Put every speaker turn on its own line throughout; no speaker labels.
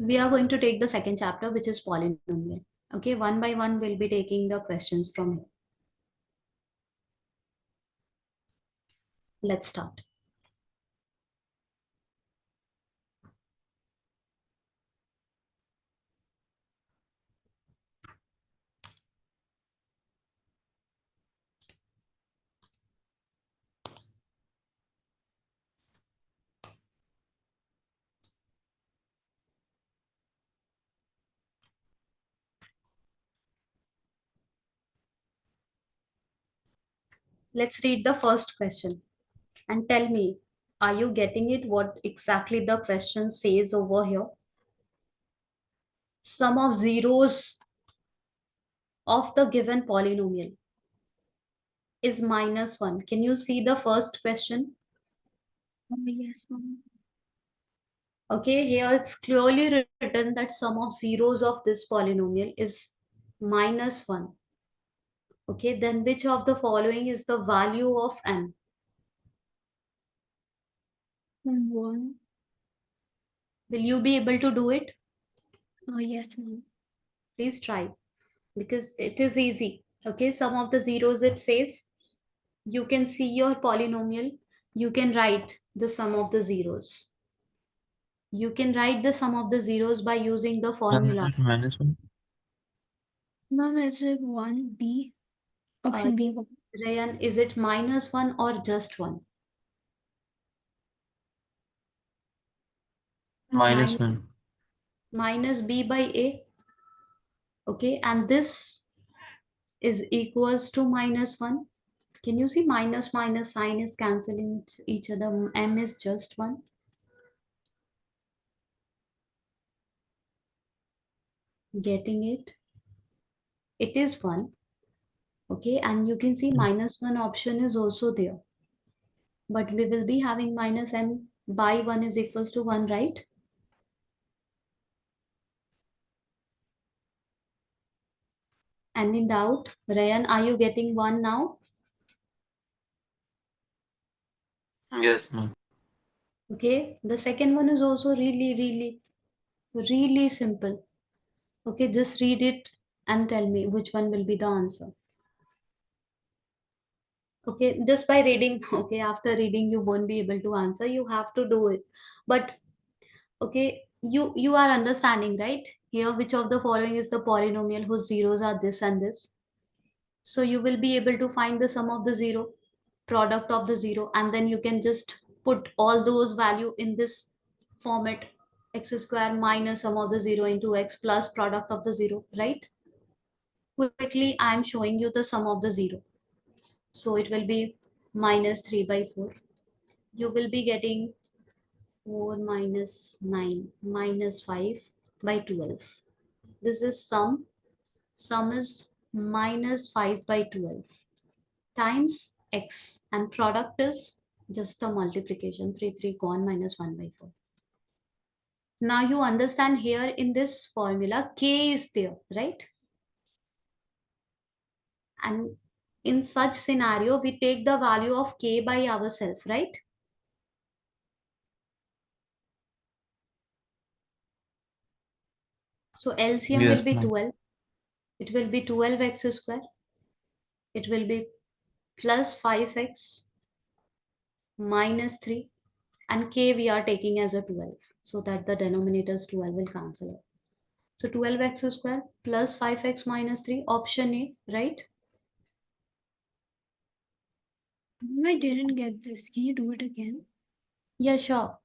We are going to take the second chapter, which is polynomial. Okay, one by one, we'll be taking the questions from here. Let's start. Let's read the first question and tell me, are you getting it? What exactly the question says over here? Sum of zeros of the given polynomial is -1. Can you see the first question?
Yes, ma'am.
Okay, here it's clearly written that sum of zeros of this polynomial is -1. Okay, then which of the following is the value of n?
1.
Will you be able to do it?
Yes, ma'am.
Please try, because it is easy. Okay, sum of the zeros, it says you can see your polynomial, you can write the sum of the zeros. You can write the sum of the zeros by using the
Ma'am, is
formula.
it -1?
Ma'am, is it 1B? Option B.
Rayan, is it -1 or just 1?
-1.
Minus b by a. Okay, and this is equals to -1. Can you see minus minus sign is cancelling each other? M is just 1. Getting it? It is 1. Okay, and you can see -1 option is also there. But we will be having minus m by 1 is equals to 1, right? And in doubt, Rayan, are you getting 1 now?
Yes, ma'am.
Okay, the second one is also really simple. Okay, just read it and tell me which one will be the answer. Okay, just by reading, okay, after reading, you won't be able to answer. You have to do it. But okay, you are understanding, right? Here, which of the following is the polynomial whose zeros are this and this? So you will be able to find the sum of the zero, product of the zero, and then you can just put all those value in this format: x square minus sum of the zero into x plus product of the zero, right? Quickly, I am showing you the sum of the zero. So it will be -3 by 4. You will be getting 4 minus 9 minus 5 by 12. This is sum. Sum is -5 by 12 times x, and product is just a multiplication, 3 3 gone, -1 by 4. Now you understand, here in this formula k is there, right? And in such scenario we take the value of k by ourselves, right? So LCM will
Yes,
be
ma'am.
12. It will be 12x square. It will be plus 5x minus 3, and k we are taking as a 12, so that the denominators 12 will cancel it. So 12x square plus 5x minus 3, option A, right?
I didn't get this. Can you do it again?
Yeah, sure.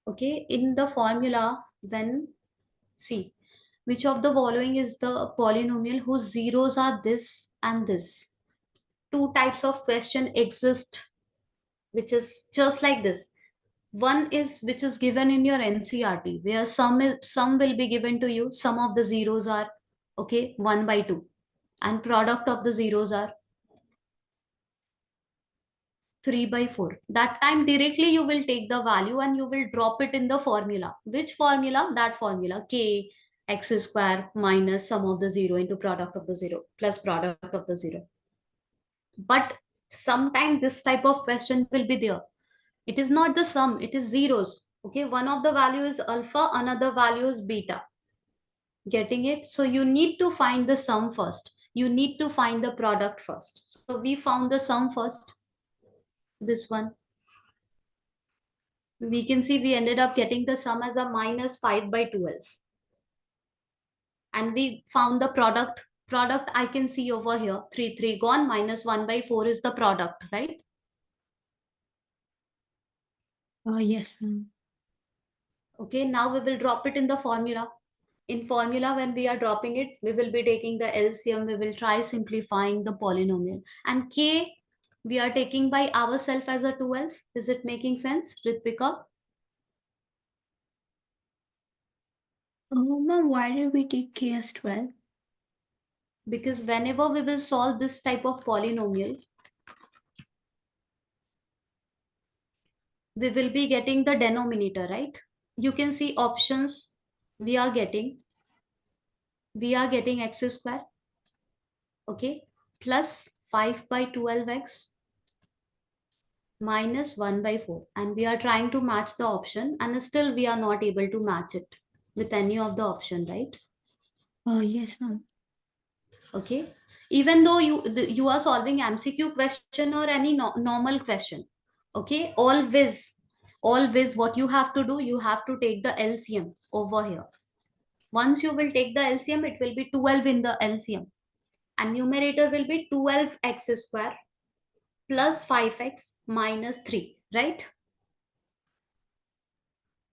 Okay, in the formula, when, see, which of the following is the polynomial whose zeros are this and this? Two types of question exist, which is just like this. One is which is given in your NCRT, where sum will be given to you. Sum of the zeros are, okay, 1 by 2, and product of the zeros are 3 by 4. That time directly you will take the value and you will drop it in the formula. Which formula? That formula, k x square minus sum of the zero into product of the zero plus product of the zero. But sometimes this type of question will be there. It is not the sum, it is zeros. Okay, one of the value is alpha, another value is beta. Getting it? So you need to find the sum first. You need to find the product first. So we found the sum first. This one. We can see we ended up getting the sum as a minus 5 by 12. And we found the product. Product I can see over here. 3, 3 gone. Minus 1 by 4 is the product, right?
Yes, ma'am.
Okay, now we will drop it in the formula. In formula, when we are dropping it, we will be taking the LCM. We will try simplifying the polynomial. And K, we are taking by ourselves as a 12. Is it making sense, Ritvika?
Ma'am, why did we take K as 12?
Because whenever we will solve this type of polynomial, we will be getting the denominator, right? You can see options we are getting. We are getting x square, okay, plus 5 by 12x minus 1 by 4. And we are trying to match the option and still we are not able to match it with any of the option, right?
Yes, ma'am.
Okay. Even though you are solving MCQ question or any normal question, okay, always what you have to do, you have to take the LCM over here. Once you will take the LCM, it will be 12 in the LCM and numerator will be 12x square plus 5x minus 3, right?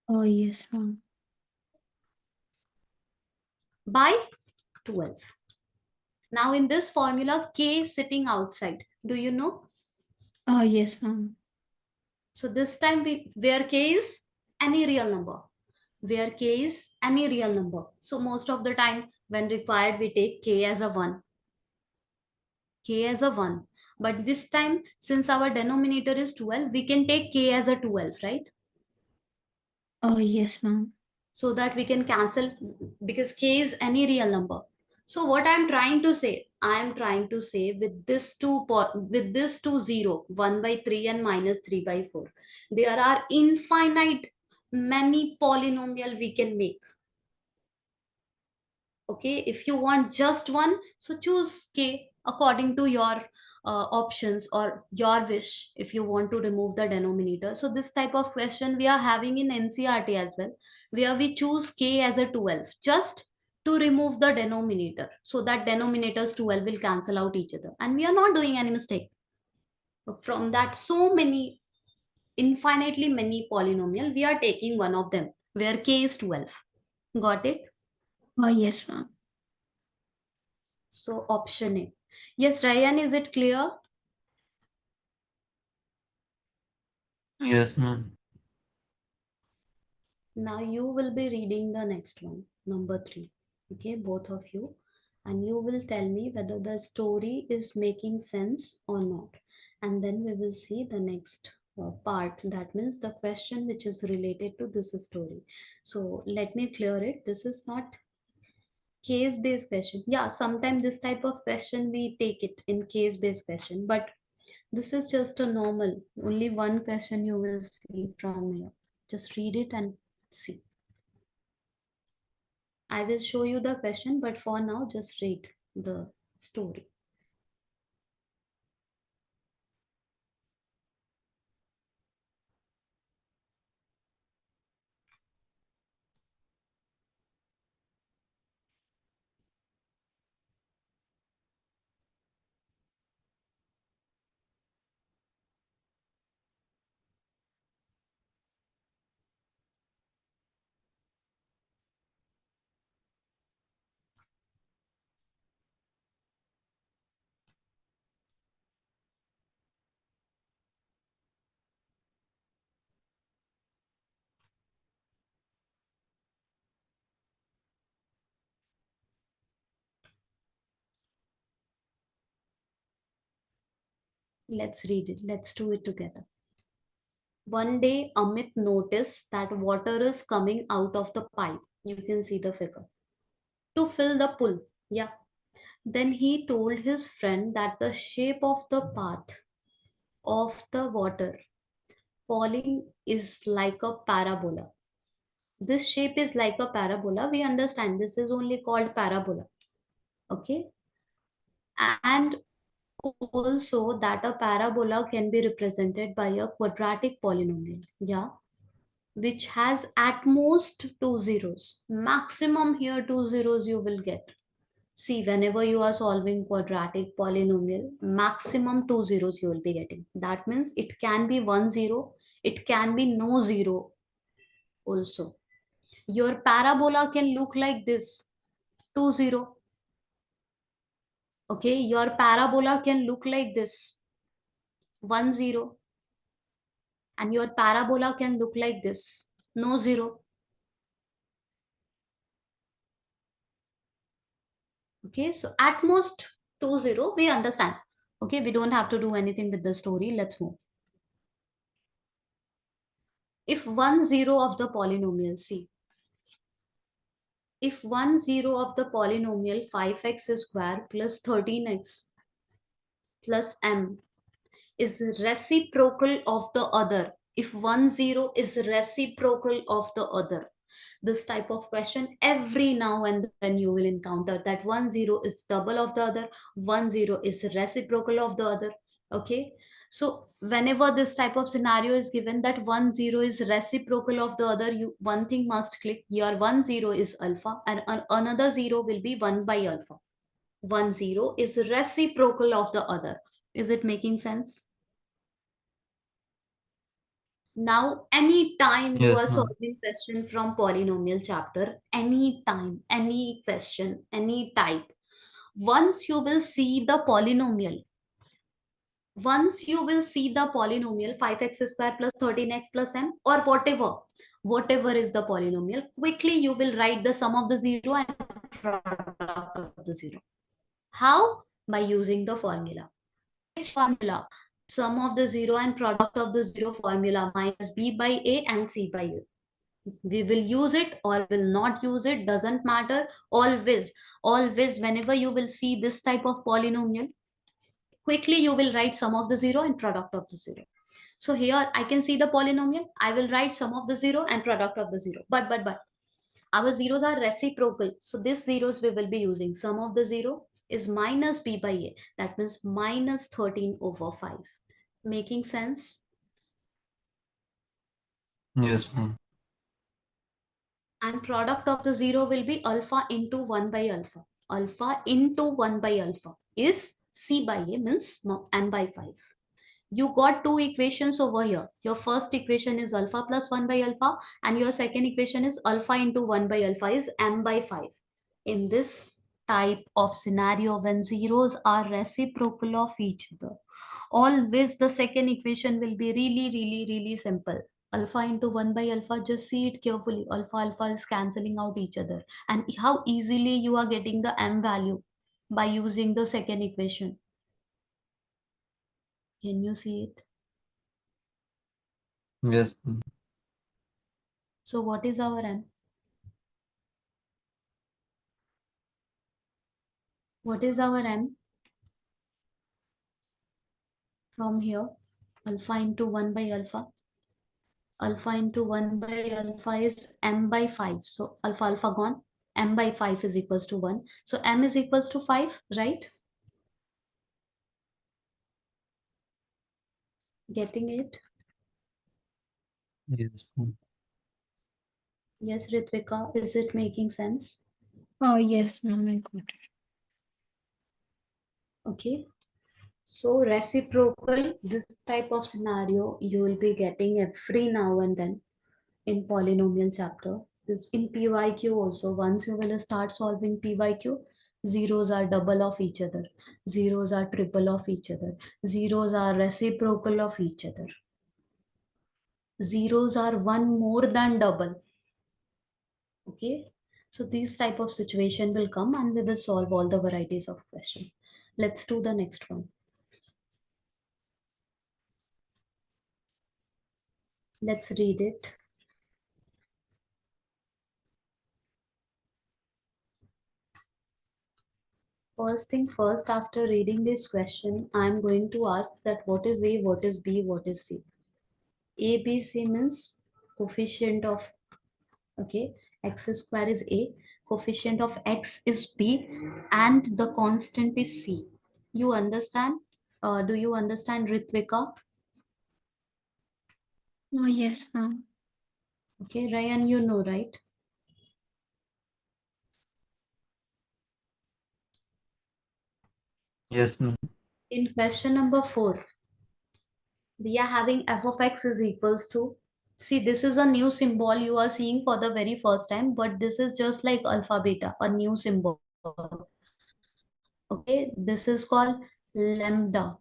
Yes, ma'am.
By 12. Now in this formula, k is sitting outside. Do you know?
Yes, ma'am.
So this time where k is any real number. Where k is any real number. So most of the time when required, we take k as a 1. K as a 1. But this time, since our denominator is 12, we can take k as a 12, right?
Yes, ma'am.
So that we can cancel because k is any real number. So what I'm trying to say with this two zero, 1 by 3 and minus 3 by 4, there are infinite many polynomial we can make. Okay, if you want just one, so choose k according to your options or your wish. If you want to remove the denominator, so this type of question we are having in NCRT as well, where we choose k as a 12 just to remove the denominator, so that denominators 12 will cancel out each other and we are not doing any mistake. So from that so many infinitely many polynomial, we are taking one of them where k is 12. Got it?
Yes, ma'am.
So option A. Yes, Ryan, is it clear?
Yes, ma'am.
Now you will be reading the next one, number 3. Okay, both of you. And you will tell me whether the story is making sense or not. And then we will see the next part. That means the question which is related to this story. So let me clear it. This is not case based question. Yeah, sometimes this type of question we take it in case based question, but this is just a normal, only one question you will see from here. Just read it and see. I will show you the question, but for now, just read the story. Let's read it. Let's do it together. One day, Amit noticed that water is coming out of the pipe. You can see the figure. To fill the pool. Yeah. Then he told his friend that the shape of the path of the water falling is like a parabola. This shape is like a parabola. We understand this is only called parabola. Okay. And also that a parabola can be represented by a quadratic polynomial. Yeah. Which has at most two zeros. Maximum here two zeros you will get. See, whenever you are solving quadratic polynomial, maximum two zeros you will be getting. That means it can be one zero, it can be no zero also. Your parabola can look like this, two zero. Okay, your parabola can look like this, one zero. And your parabola can look like this, no zero. Okay, so at most two zero, we understand. Okay, we don't have to do anything with the story. Let's move. If one zero of the polynomial, see, if one zero of the polynomial 5x square plus 13x plus m is reciprocal of the other, if one zero is reciprocal of the other, this type of question every now and then you will encounter, that one zero is double of the other, one zero is reciprocal of the other. Okay, so whenever this type of scenario is given that one zero is reciprocal of the other, you one thing must click, your one zero is alpha and another zero will be 1 by alpha. One zero is reciprocal of the other. Is it making sense? Now, any time you are
Yes, ma'am.
solving question from polynomial chapter, any time, any question, any type, once you will see the polynomial, once you will see the polynomial 5x square plus 13x plus m or whatever is the polynomial, quickly you will write the sum of the zero and product of the zero. How? By using the formula. Which formula? Sum of the zero and product of the zero formula, minus b by a and c by a. We will use it or will not use it, doesn't matter. Always whenever you will see this type of polynomial, quickly you will write sum of the zero and product of the zero. So here I can see the polynomial, I will write sum of the zero and product of the zero, but our zeros are reciprocal, so these zeros we will be using. Sum of the zero is minus b by a, that means minus 13 over 5. Making sense?
Yes, ma'am.
And product of the zero will be alpha into 1 by alpha. Alpha into 1 by alpha is c by a, means m by 5. You got two equations over here. Your first equation is alpha plus 1 by alpha, and your second equation is alpha into 1 by alpha is m by 5. In this type of scenario, when zeros are reciprocal of each other, always the second equation will be really simple. Alpha into 1 by alpha, just see it carefully. Alpha is cancelling out each other. And how easily you are getting the m value by using the second equation. Can you see it?
Yes, ma'am.
So what is our m? What is our m from here? Alpha into 1 by alpha. Alpha into 1 by alpha is m by 5. So alpha gone. M by 5 is equals to 1. So m is equals to 5, right? Getting it?
Yes, ma'am.
Yes, Ritvika, is it making sense?
Oh, yes, ma'am, I got it.
Okay. So reciprocal, this type of scenario you will be getting every now and then in polynomial chapter. This in PYQ also, once you will start solving PYQ, zeros are double of each other, zeros are triple of each other, zeros are reciprocal of each other, zeros are one more than double. Okay, so these type of situation will come and we will solve all the varieties of question. Let's do the next one. Let's read it. First thing first, after reading this question, I'm going to ask that what is A, what is B, what is C. ABC means coefficient of, okay, x square is a, coefficient of x is b, and the constant is c. You understand? Do you understand, Ritvika?
Oh, yes, ma'am.
Okay, Ryan, you know, right?
Yes, ma'am.
In question number 4, we are having f of x is equals to, see, this is a new symbol you are seeing for the very first time, but this is just like alpha beta, a new symbol. Okay, this is called lambda.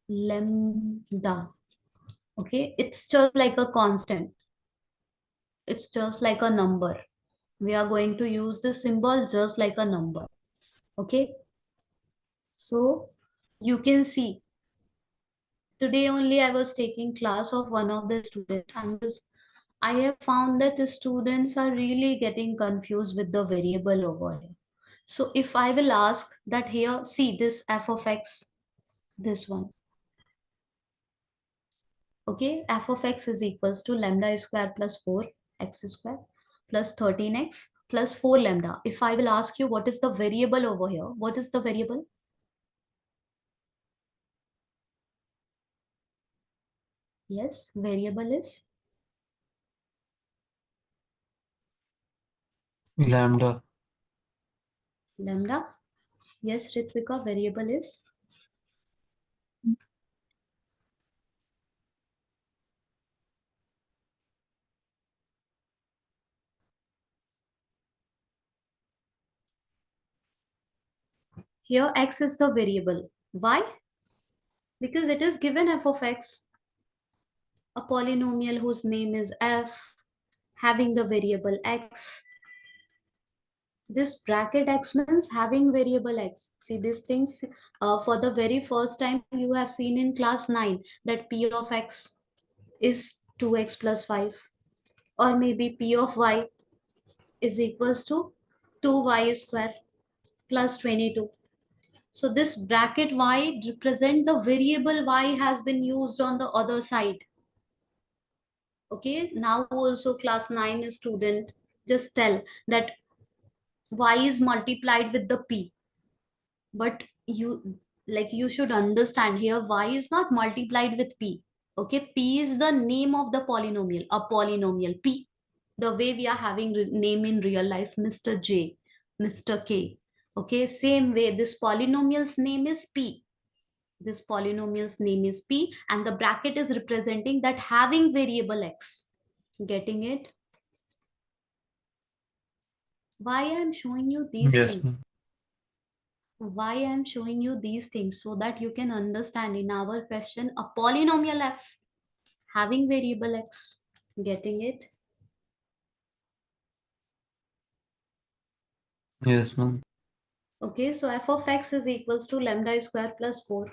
Lambda. Okay, it's just like a constant, it's just like a number. We are going to use this symbol just like a number. Okay, so you can see, today only I was taking class of one of the student, and this, I have found that the students are really getting confused with the variable over here. So if I will ask that, here, see this f of x, this one, okay, f of x is equals to lambda square plus 4x square plus 13x plus 4 lambda. If I will ask you what is the variable over here, what is the variable? Yes, variable is
Lambda.
lambda. Yes, Ritvika, variable is, here x is the variable. Why? Because it is given f of x, a polynomial whose name is f, having the variable x. This bracket x means having variable x. See these things, for the very first time you have seen in class 9 that p of x is 2x plus 5, or maybe p of y is equals to 2y square plus 22. So this bracket y represent the variable y has been used on the other side. Okay, now also class 9 student, just tell that y is multiplied with the p, but you, like, you should understand here, y is not multiplied with p. Okay, p is the name of the polynomial, a polynomial p, the way we are having name in real life, Mr. J, Mr. K. Okay, same way this polynomial's name is p, this polynomial's name is p, and the bracket is representing that having variable x. Getting it? Why I am showing you these
Yes,
things?
ma'am.
Why I am showing you these things? So that you can understand in our question, a polynomial f having variable x. Getting it?
Yes, ma'am.
Okay, so f of x is equals to lambda square plus 4.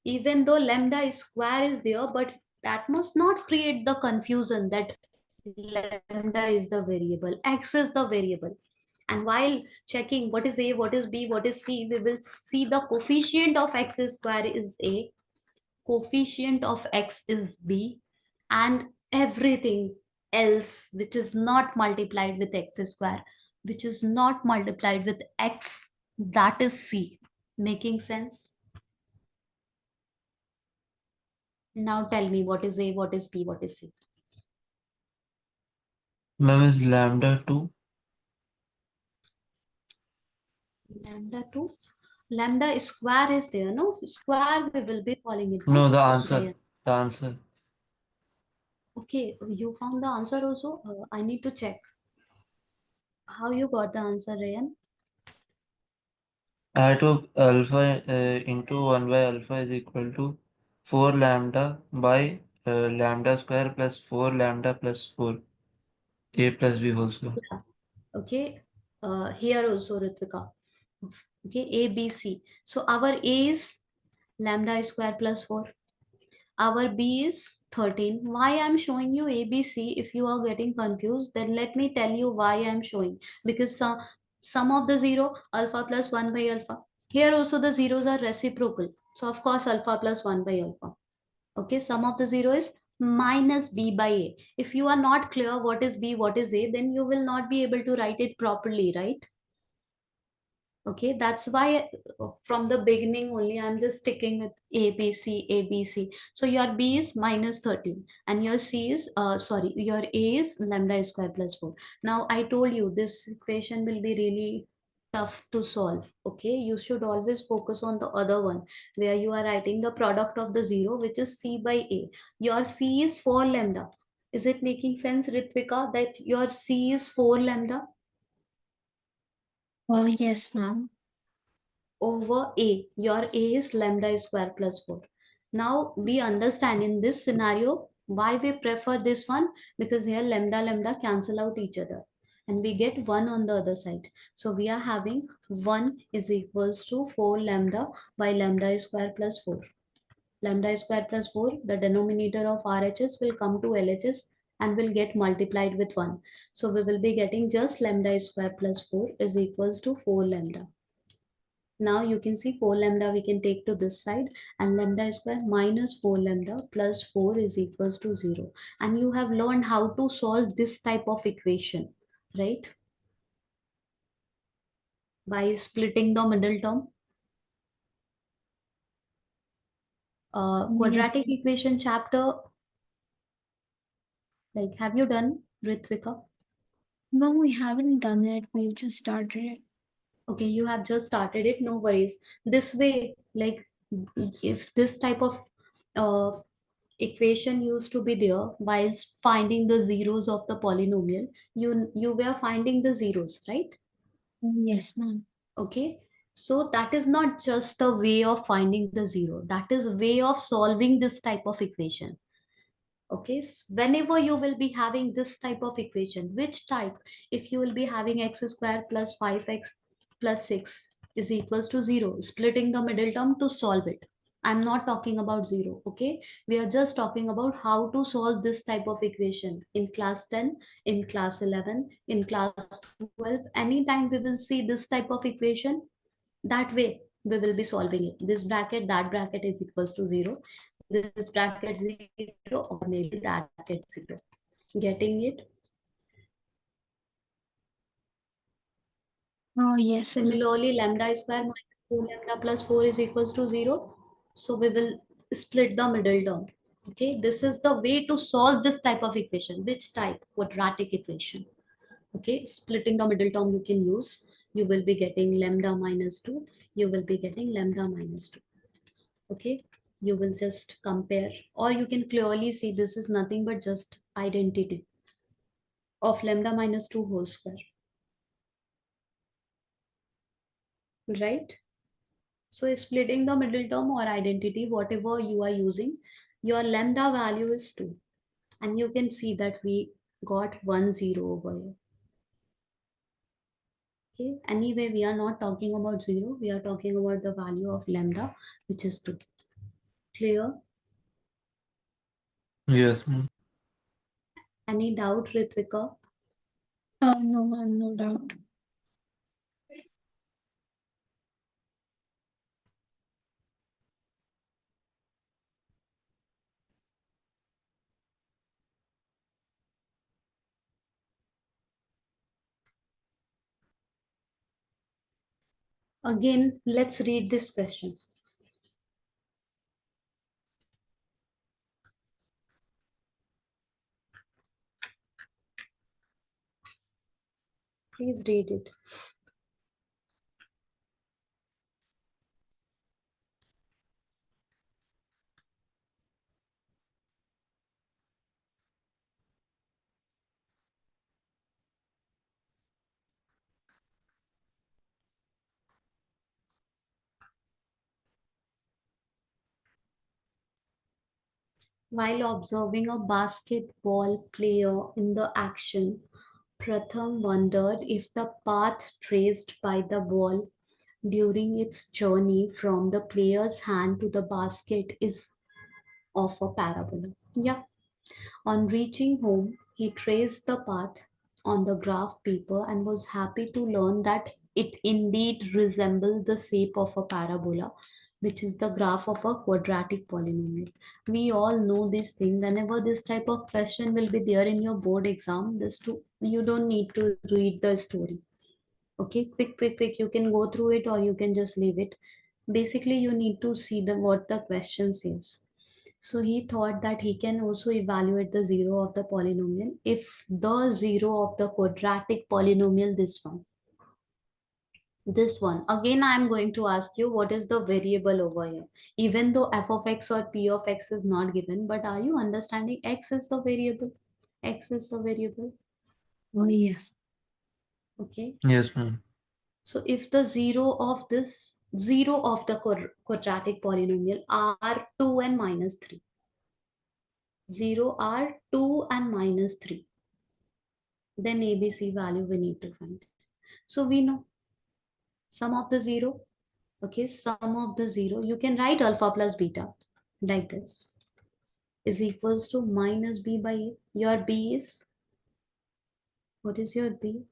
Even though lambda square is there, but that must not create the confusion that lambda is the variable, x is the variable. And while checking what is a, what is b, what is c, we will see the coefficient of x square is a, coefficient of x is b, and everything else which is not multiplied with x square, which is not multiplied with x, that is c. Making sense? Now tell me what is a, what is b, what is c?
Ma'am, is lambda 2?
Lambda 2, lambda square is there, no, square we will be calling it,
No,
no,
the answer.
Ryan?
The answer.
Okay, you found the answer also. I need to check how you got the answer, Ryan.
I took alpha into 1 by alpha is equal to 4 lambda by lambda square plus 4 lambda plus 4. A plus B whole square.
Yeah. Okay, here also, Ritvika. Okay, a b c, so our a is lambda square plus 4, our b is 13. Why I'm showing you a b c? If you are getting confused, then let me tell you why I'm showing. Because sum of the zero, alpha plus 1 by alpha, here also the zeros are reciprocal, so of course alpha plus 1 by alpha. Okay, sum of the zero is minus b by a. If you are not clear what is b, what is a, then you will not be able to write it properly, right? Okay, that's why from the beginning only I'm just sticking with a b c a b c. So your b is minus 13 and your c is sorry, your a is lambda square plus 4. Now I told you this equation will be really tough to solve. Okay, you should always focus on the other one where you are writing the product of the zero, which is c by a. Your c is 4 lambda. Is it making sense, Ritvika, that your c is 4 lambda
Oh, yes, ma'am.
over a? Your a is lambda square plus 4. Now we understand in this scenario why we prefer this one, because here lambda lambda cancel out each other and we get 1 on the other side. So we are having 1 is equals to 4 lambda by lambda square plus 4. Lambda square plus 4, the denominator of RHS will come to LHS and will get multiplied with 1. So we will be getting just lambda square plus 4 is equals to 4 lambda. Now you can see 4 lambda we can take to this side, and lambda square minus 4 lambda plus 4 is equals to 0. And you have learned how to solve this type of equation, right? By splitting the middle term.
Yes.
Quadratic equation chapter, like have you done, Ritvika?
Ma'am, we haven't done it. We've just started it.
Okay, you have just started it, no worries. This way, like if this type of uh, equation used to be there while finding the zeros of the polynomial, you were finding the zeros, right?
Yes, ma'am.
Okay, so that is not just a way of finding the zero, that is a way of solving this type of equation. Okay, whenever you will be having this type of equation, which type? If you will be having x square plus 5x plus 6 is equals to 0, splitting the middle term to solve it. I'm not talking about 0, okay? We are just talking about how to solve this type of equation in class 10, in class 11, in class 12. Anytime we will see this type of equation, that way we will be solving it. This bracket, that bracket is equals to 0. This bracket 0, or maybe that bracket 0. Getting it?
Oh, yes, ma'am.
Similarly, lambda square minus 4 lambda plus 4 is equals to 0. So we will split the middle term. Okay, this is the way to solve this type of equation. Which type? Quadratic equation. Okay, splitting the middle term you can use. You will be getting lambda minus 2. You will be getting lambda minus 2. Okay, you will just compare, or you can clearly see this is nothing but just identity of lambda minus 2 whole square, right? So splitting the middle term or identity, whatever you are using, your lambda value is 2. And you can see that we got 1 0 over here. Okay, anyway, we are not talking about 0. We are talking about the value of lambda, which is 2. Clear?
Yes, ma'am.
Any doubt, Ritvika?
Oh, no, ma'am, no doubt.
Again, let's read this question. Please read it. While observing a basketball player in the action, Pratham wondered if the path traced by the ball during its journey from the player's hand to the basket is of a parabola. Yeah. On reaching home, he traced the path on the graph paper and was happy to learn that it indeed resembled the shape of a parabola which is the graph of a quadratic polynomial. We all know this thing. Whenever this type of question will be there in your board exam, this too, you don't need to read the story. Okay, quick. You can go through it or you can just leave it. Basically, you need to see the what the question says. So he thought that he can also evaluate the zero of the polynomial if the zero of the quadratic polynomial, this one again, I am going to ask you what is the variable over here, even though f of x or p of x is not given, but are you understanding x is the variable? X is the variable.
Oh, yes.
Okay,
Yes, ma'am.
so if the zero of the quadratic polynomial are 2 and minus 3, 0 are 2 and minus 3, then abc value we need to find. So we know sum of the zero. Okay, sum of the zero, you can write alpha plus beta like this, is equals to minus b by a. Your b is, what is your b?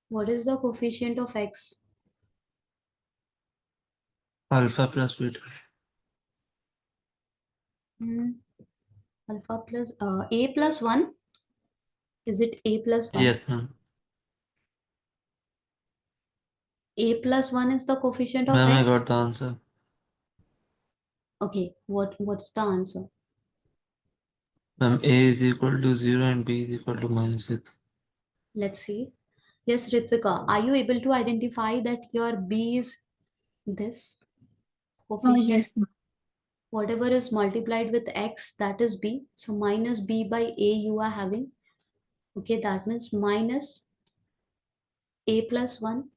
What is the coefficient of x?
Alpha plus beta.
Hmm, alpha plus a plus 1. Is it a plus 1?
Yes, ma'am.
A plus 1 is the coefficient of
Ma'am, I
x.
got the answer.
Okay, what's the answer?
Ma'am, A is equal to 0 and B is equal to minus 6.
Let's see. Yes, Ritvika, are you able to identify that your b is this
Oh,
coefficient?
yes, ma'am.
Whatever is multiplied with x, that is b. So minus b by a you are having. Okay, that means minus a plus 1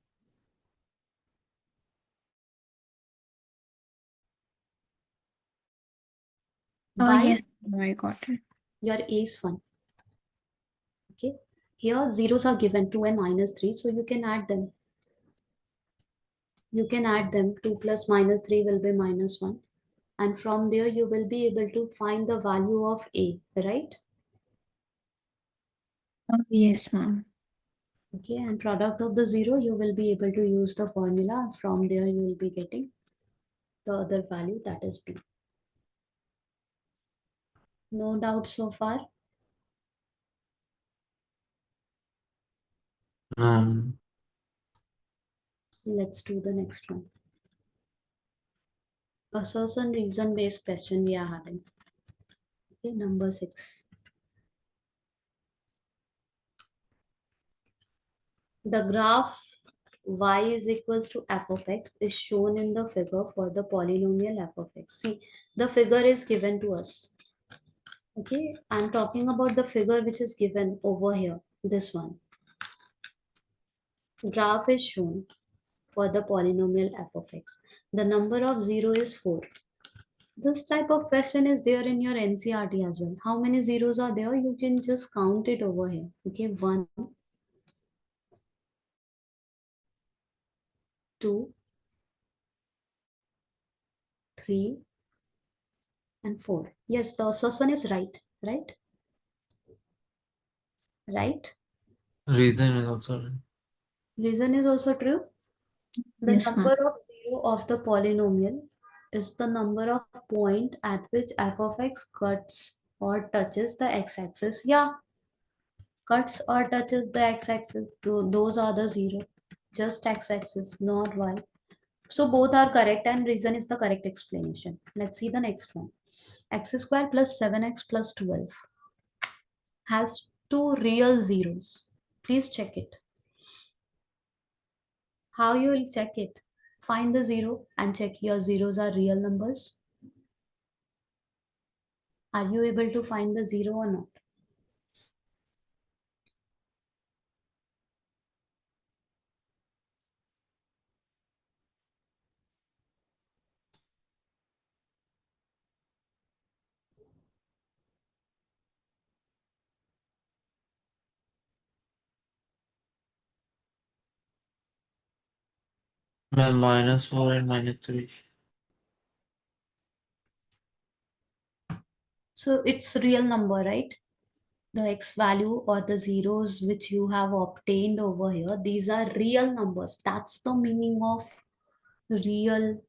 Oh,
by
yes, ma'am, I got it.
your a is 1. Okay, here zeros are given 2 and minus 3, so you can add them. You can add them. 2 plus minus 3 will be minus 1. And from there you will be able to find the value of a, right?
Oh, yes, ma'am.
Okay, and product of the zero, you will be able to use the formula. From there you will be getting the other value, that is b. No doubt so far?
Um,
Let's do the next one. Assertion reason based question we are having. Okay, number 6. The graph y is equals to f of x is shown in the figure for the polynomial f of x. See, the figure is given to us. Okay, I'm talking about the figure which is given over here. This one. Graph is shown for the polynomial f of x. The number of 0 is 4. This type of question is there in your NCRT as well. How many zeros are there? You can just count it over here. Okay, 1, 2, 3, and 4. Yes, the assertion is right. Right? Right?
reason is also
Reason is also true. The
Yes,
number
ma'am.
of 0 of the polynomial is the number of point at which f of x cuts or touches the x-axis. Yeah, cuts or touches the x-axis. Those are the 0. Just x-axis, not y. So both are correct and reason is the correct explanation. Let's see the next one. X square plus 7x plus 12 has two real zeros. Please check it. How you will check it? Find the zero and check your zeros are real numbers. Are you able to find the zero or not?
ma'am, minus 4 and minus 3.
So it's real number, right? the x value or the zeros which you have obtained over here, these are real numbers. That's the meaning of real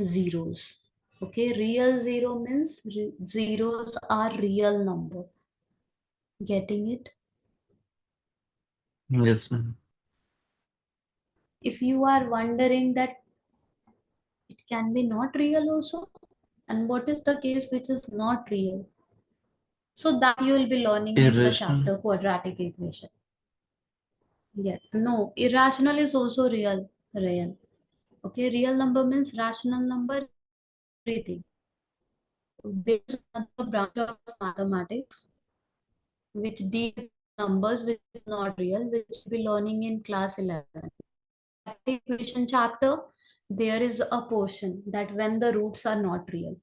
zeros. Okay, real zero means zeros are real number. Getting it?
Yes, ma'am.
If you are wondering that it can be not real also, and what is the case which is not real, so that you will be learning in the
Irrational.
chapter quadratic equation. Yeah, no, irrational is also real. Okay, real number means rational number, everything. There is another branch of mathematics which deals with numbers which is not real, which we'll be learning in class 11. Quadratic equation chapter, there is a portion that when the roots are not real,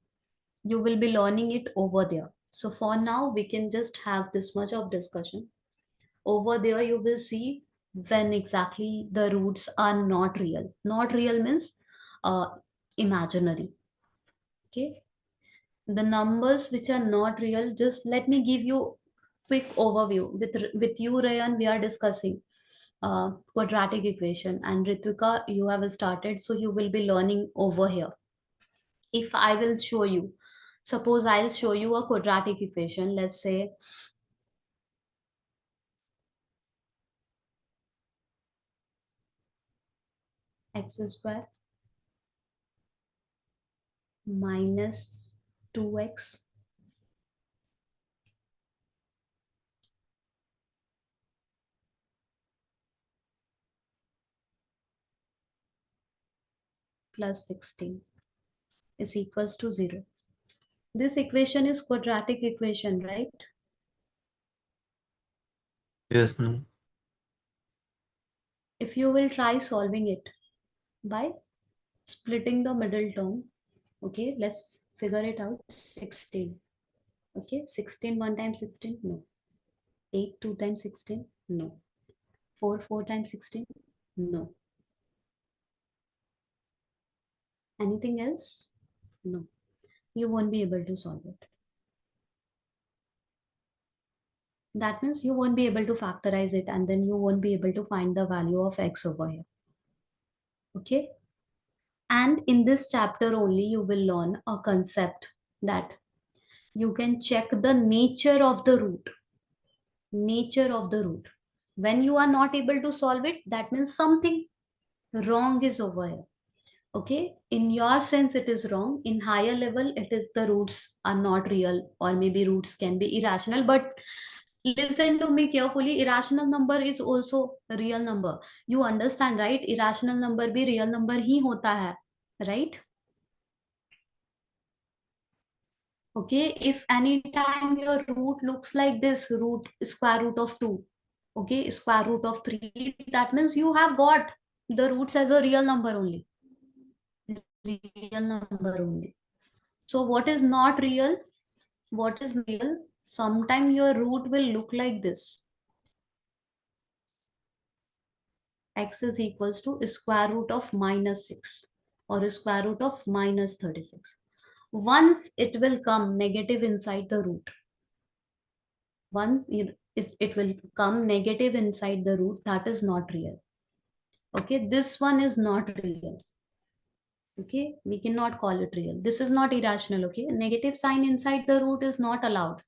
you will be learning it over there. So for now, we can just have this much of discussion. Over there, you will see when exactly the roots are not real. Not real means uh, imaginary. Okay, the numbers which are not real, just let me give you quick overview. With you, Rayan, we are discussing quadratic equation, and Ritvika, you have started, so you will be learning over here. If I will show you, suppose I'll show you a quadratic equation. Let's say x square minus 2x plus 16 is equals to 0. This equation is quadratic equation, right?
Yes, ma'am.
If you will try solving it by splitting the middle term, okay, let's figure it out. 16. Okay, 16 1 times 16, no. 8 2 times 16, no. 4 4 times 16, no. Anything else? No. You won't be able to solve it. That means you won't be able to factorize it, and then you won't be able to find the value of x over here. Okay, and in this chapter only you will learn a concept that you can check the nature of the root. Nature of the root. When you are not able to solve it, that means something wrong is over here. Okay, in your sense it is wrong. In higher level, it is the roots are not real, or maybe roots can be irrational. But listen to me carefully, irrational number is also a real number. You understand, right? Irrational number भी real number ही होता है, right? Okay, if any time your root looks like this, root square root of 2, okay, square root of 3, that means you have got the roots as a real number only. Real number only. So what is not real? What is real? Sometime your root will look like this. X is equals to square root of minus 6 or square root of minus 36. Once it will come negative inside the root, once it will come negative inside the root, that is not real. Okay, this one is not real. Okay, we cannot call it real. This is not irrational. Okay, negative sign inside the root is not allowed.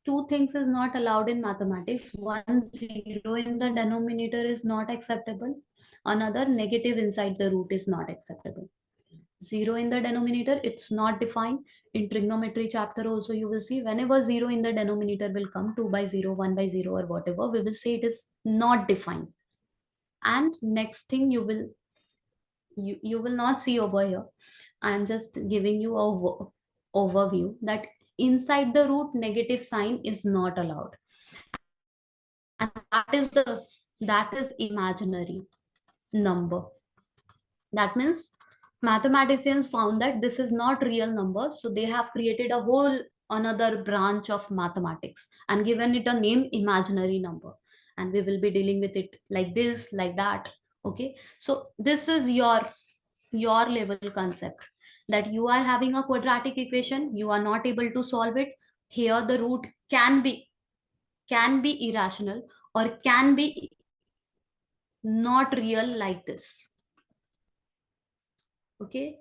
Two things is not allowed in mathematics. One, zero in the denominator is not acceptable. Another, negative inside the root is not acceptable. Zero in the denominator, it's not defined. In trigonometry chapter also you will see, whenever zero in the denominator will come, 2 by 0, 1 by 0 or whatever, we will say it is not defined. And next thing you will not see over here. I am just giving you a overview that inside the root negative sign is not allowed, and that is imaginary number. That means mathematicians found that this is not real number, so they have created a whole another branch of mathematics and given it a name imaginary number, and we will be dealing with it like this, like that. Okay, so this is your level concept, that you are having a quadratic equation, you are not able to solve it. Here the root can be can be irrational or can be not real like this. Okay,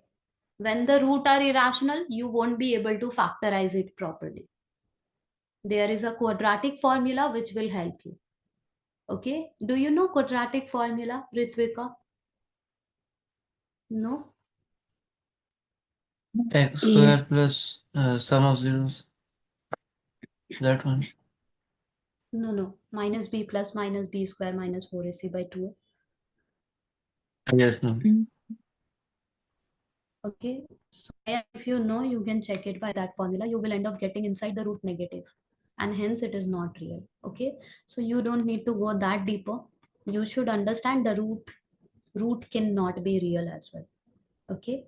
when the root are irrational, you won't be able to factorize it properly. There is a quadratic formula which will help you. Okay, do you know quadratic formula, Ritvika? No?
X
Yes.
square plus sum of zeros. That one.
No, minus b plus minus b square minus 4ac by 2.
Yes, ma'am.
Mm.
Okay, so if you know, you can check it by that formula. You will end up getting inside the root negative, and hence it is not real. Okay, so you don't need to go that deeper. You should understand the root cannot be real as well. Okay,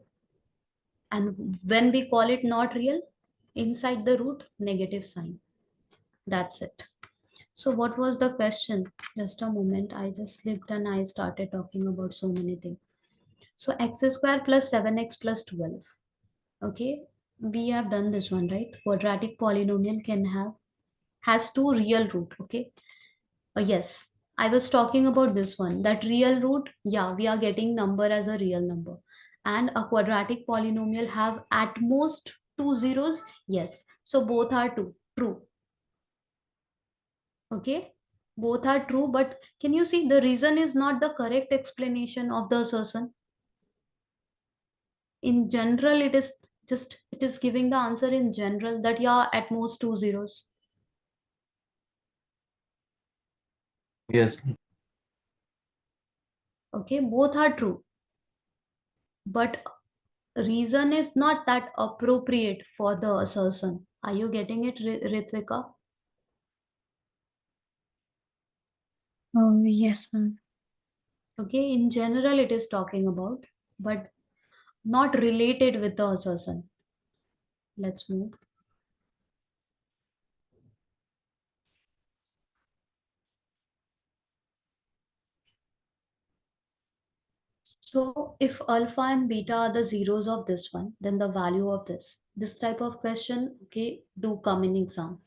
and when we call it not real, inside the root negative sign. That's it. So what was the question? Just a moment, I just slipped and I started talking about so many things. So x square plus 7x plus 12. Okay, we have done this one, right? Quadratic polynomial has two real root. Okay, yes, I was talking about this one, that real root. Yeah, we are getting number as a real number, and a quadratic polynomial have at most two zeros. Yes, so both are true. Okay, both are true, but can you see the reason is not the correct explanation of the assertion. In general, it is giving the answer in general that yeah, at most two zeros.
Yes.
Okay, both are true, but reason is not that appropriate for the assertion. Are you getting it, Ritvika?
Oh, yes, ma'am.
Okay, in general it is talking about, but not related with the assertion. Let's move. So if alpha and beta are the zeros of this one, then the value of this type of question, okay, do come in exam.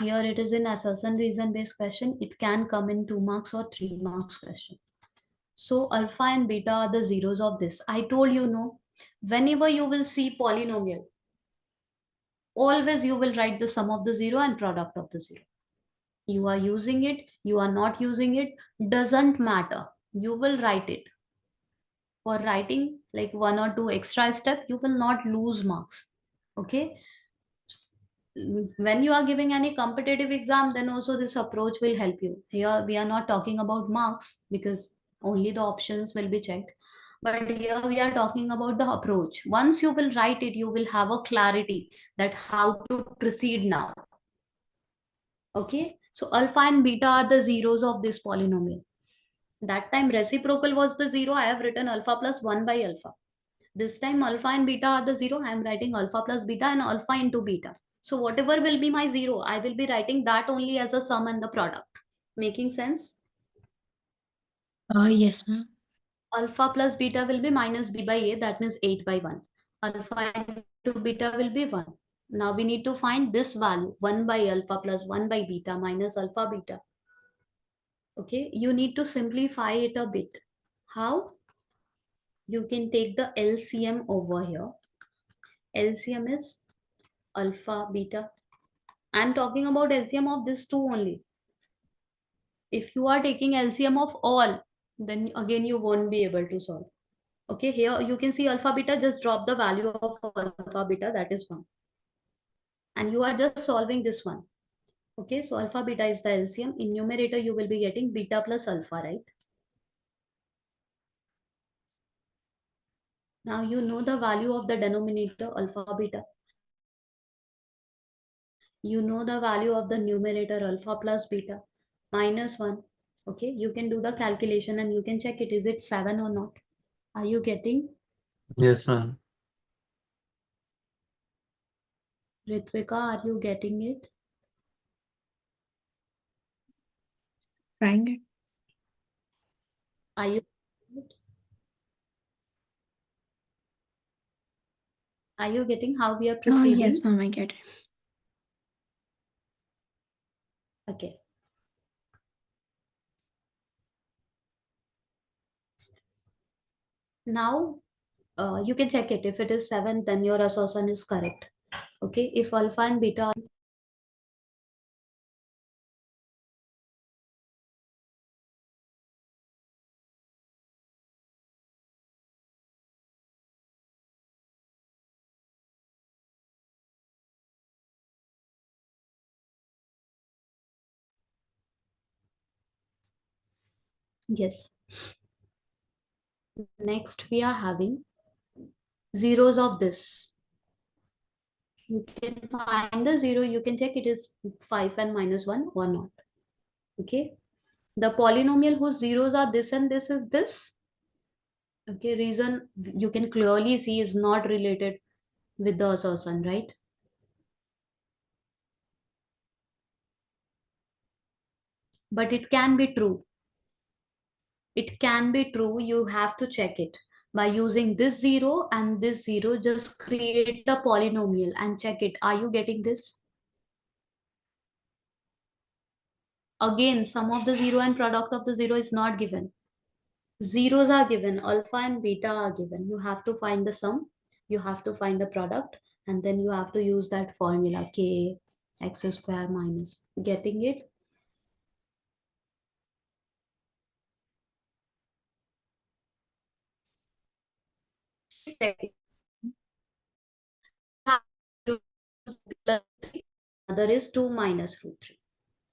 Here it is in assertion reason based question. It can come in 2 marks or 3 marks question. So alpha and beta are the zeros of this. I told you, no, whenever you will see polynomial, always you will write the sum of the zero and product of the zero. You are using it, you are not using it, doesn't matter. You will write it. For writing like one or two extra step, you will not lose marks. Okay, when you are giving any competitive exam, then also this approach will help you. Here we are not talking about marks because only the options will be checked, but here we are talking about the approach. Once you will write it, you will have a clarity that how to proceed now. Okay, so alpha and beta are the zeros of this polynomial. That time reciprocal was the zero, I have written alpha plus 1 by alpha. This time alpha and beta are the zero. I am writing alpha plus beta and alpha into beta. So whatever will be my zero, I will be writing that only as a sum and the product. Making sense?
Oh, yes, ma'am.
Alpha plus beta will be minus b by a. That means 8 by 1. Alpha into beta will be 1. Now we need to find this value. 1 by alpha plus 1 by beta minus alpha beta. Okay. You need to simplify it a bit. How? You can take the LCM over here. LCM is alpha beta. I'm talking about LCM of this two only. If you are taking LCM of all, then again you won't be able to solve. Okay, here you can see alpha beta, just drop the value of alpha beta, that is 1. And you are just solving this one. Okay, so alpha beta is the LCM. In numerator, you will be getting beta plus alpha, right? Now you know the value of the denominator, alpha beta. You know the value of the numerator, alpha plus beta, minus 1. Okay, you can do the calculation and you can check it. Is it 7 or not? Are you getting?
Yes, ma'am.
Ritvika, are you getting it?
Trying it.
Are you are you getting how we are
Oh, yes,
proceeding?
ma'am, I get it.
Okay. Now you can check it. If it is 7, then your assumption is correct. Okay, if alpha and beta, yes. Next we are having zeros of this. You can find the zero, you can check it is 5 and minus 1 or not. Okay, the polynomial whose zeros are this and this is this. Okay, reason you can clearly see is not related with the assertion, right? But it can be true. It can be true. You have to check it by using this zero and this zero. Just create a polynomial and check it. Are you getting this? Again, sum of the zero and product of the zero is not given. Zeros are given, alpha and beta are given. You have to find the sum, you have to find the product, and then you have to use that formula k x square minus. Getting it? Second, other is 2 minus root 3.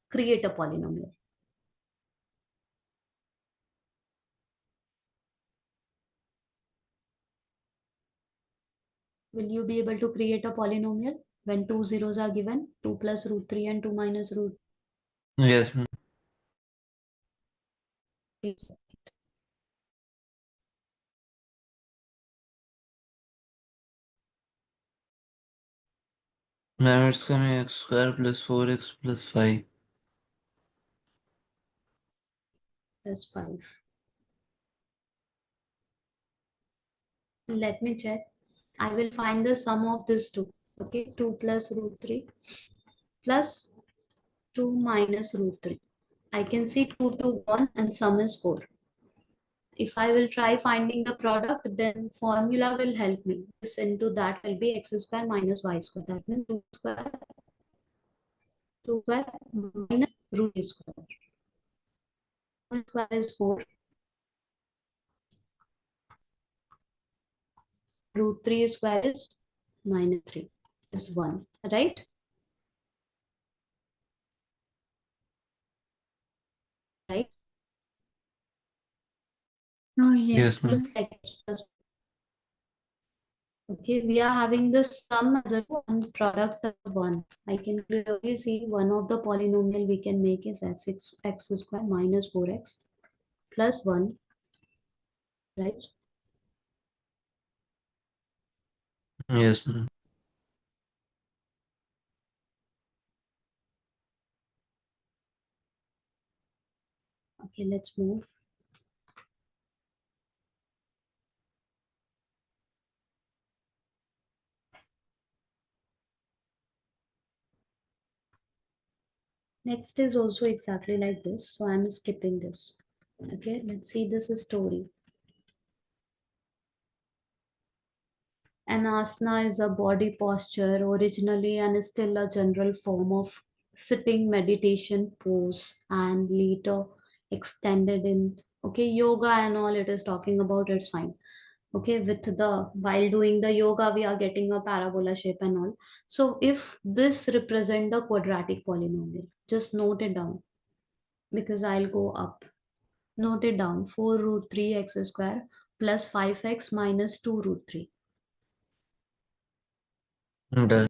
Create a polynomial. Will you be able to create a polynomial when two zeros are given? 2 plus root 3 and 2 minus root
Yes, ma'am.
3.
Ma'am, it's coming x square plus 4x plus 5.
Plus 5. Let me check. I will find the sum of this two. Okay, 2 plus root 3 plus 2 minus root 3. I can see 2 to 1 and sum is 4. If I will try finding the product, then formula will help me. This into that will be x square minus y square. That means 2 square minus root square. Root square is 4. Root 3 square is minus 3 is 1. Right? Right?
Oh, yes.
Yes, ma'am.
Looks like x plus. Okay, we are having the sum as a 2 and product as a 1. I can clearly see one of the polynomial we can make is x square minus 4x plus 1, right?
Yes, ma'am.
Okay, let's move. Next is also exactly like this, so I'm skipping this. Okay, let's see this story. An asana is a body posture originally and is still a general form of sitting meditation pose and later extended in okay yoga and all it is talking about, it's fine. Okay, with the while doing the yoga we are getting a parabola shape and all. So if this represent the quadratic polynomial, just note it down because I'll go up. Note it down, 4 root 3 x square plus 5x minus 2 root 3.
Done.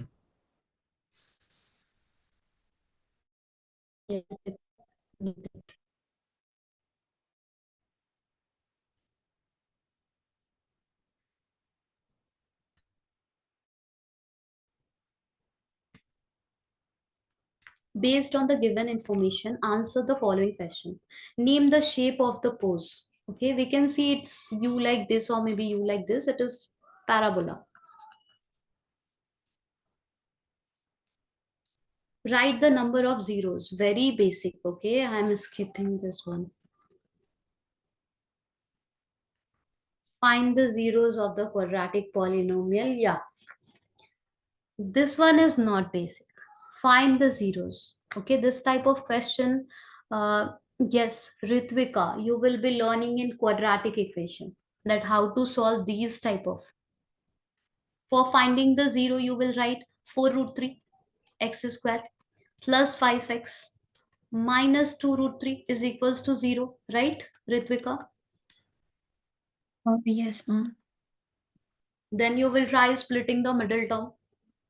Based on the given information, answer the following question. Name the shape of the pose. Okay, we can see it's you like this or maybe you like this. It is parabola. Write the number of zeros. Very basic. Okay, I'm skipping this one. Find the zeros of the quadratic polynomial. Yeah, this one is not basic. Find the zeros. Okay, this type of question, yes, Ritvika, you will be learning in quadratic equation that how to solve these type of. For finding the zero, you will write 4 root 3 x square plus 5x minus 2 root 3 is equals to 0, right, Ritvika?
Yes, ma'am.
Then you will try splitting the middle term.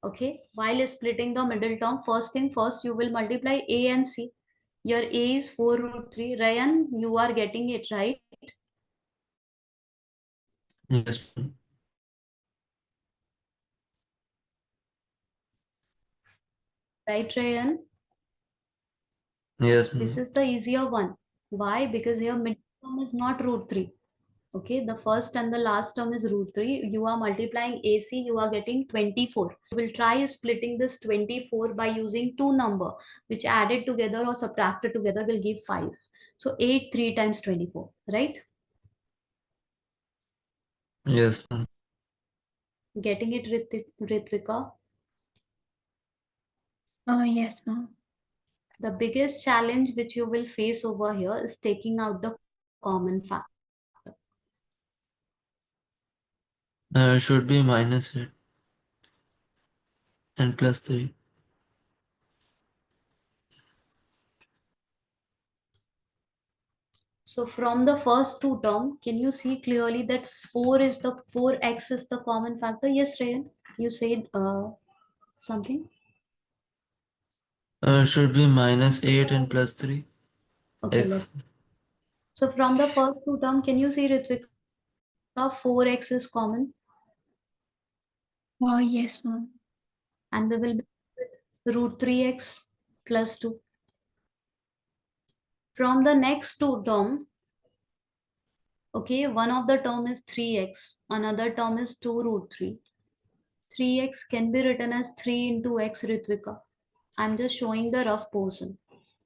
Okay, while splitting the middle term, first thing first, you will multiply a and c. Your a is 4 root 3. Ryan, you are getting it right.
Yes, ma'am.
Right, Ryan?
Yes,
This
ma'am.
is the easier one. Why? Because here middle term is not root 3. Okay, the first and the last term is root 3. You are multiplying AC, you are getting 24. You will try splitting this 24 by using two number, which added together or subtracted together will give 5. So 8 3 times 24, right?
Yes, ma'am.
Getting it, Ritvika?
Yes, ma'am.
The biggest challenge which you will face over here is taking out the common factor.
Should be minus 8 and plus 3.
So from the first two term, can you see clearly that 4x is the common factor? Yes, Rayan, you said something.
Should be minus 8 and plus 3
Okay,
x.
let's. So from the first two term, can you see, Ritvika, 4x is common,
Yes, ma'am.
and we will be with root 3x plus 2. From the next two term, okay, one of the term is 3x, another term is 2 root 3. 3x can be written as 3 into x, Ritvika. I'm just showing the rough portion.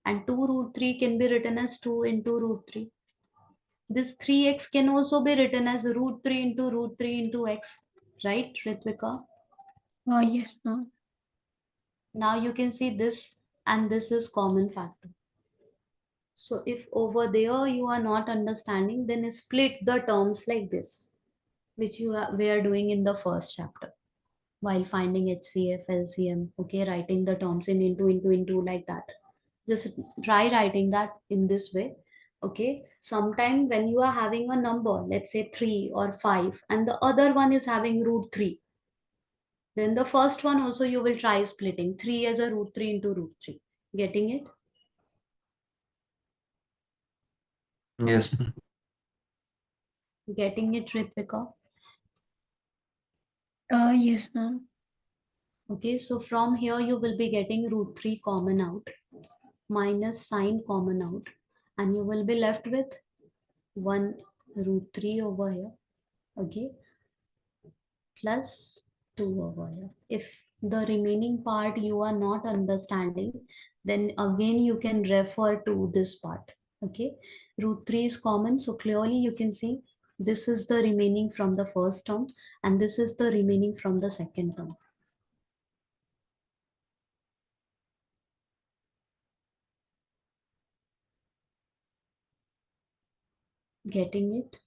And 2 root 3 can be written as 2 into root 3. This 3x can also be written as root 3 into x. Right, Ritvika?
Yes, ma'am.
Now you can see this and this is common factor. So if over there you are not understanding, then split the terms like this, which we are doing in the first chapter while finding HCF, LCM, okay, writing the terms in into like that. Just try writing that in this way. Okay, sometime when you are having a number, let's say 3 or 5, and the other one is having root 3, then the first one also you will try splitting 3 as a root 3 into root 3. Getting it?
Yes, ma'am.
Getting it, Ritvika?
Yes, ma'am.
Okay, so from here you will be getting root 3 common out, minus sign common out, and you will be left with 1 root 3 over here, okay, plus 2 over here. If the remaining part you are not understanding, then again you can refer to this part. Okay, root 3 is common, so clearly you can see this is the remaining from the first term and this is the remaining from the second term. Getting it?